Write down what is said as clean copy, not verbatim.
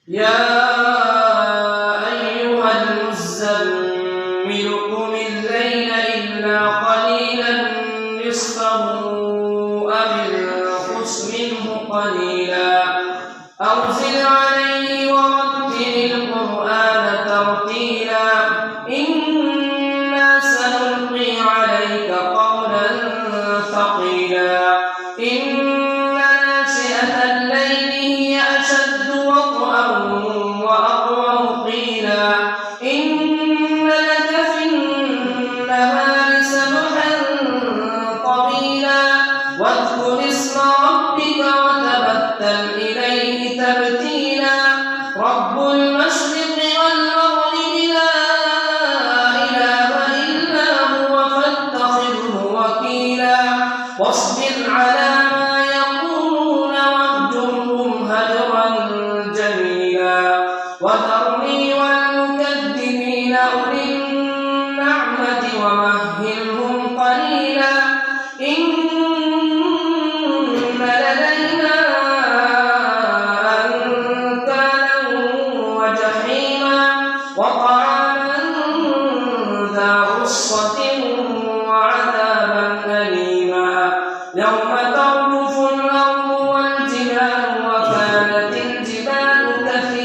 يا أيها المزمل قم الليل إلا قليلا نصفه أو انقص منه قليلا أو زد عليه ورتل القرآن ترتيلا إنا سنلقي عليك قولا ثقيلا إن ناشئة الليل هي أشد وطئا وأقوم قيلا إن لك في النهار سبحا طويلا واذكر اسم ربك وتبتل إليه تبتيلا رب المشرق والمغرب لا إله إلا هو فاتخذه وكيلا واصبر على ما يقولون واهجرهم هجرا جميلا وذرني والمكذبين أولي النعمة ومهلهم قليلا إن لدينا أنكالا وجحيما وطعاما ذا غصة وعذابا أليما يوم ترجف الأرض والجبال وكانت الجبال كثيبا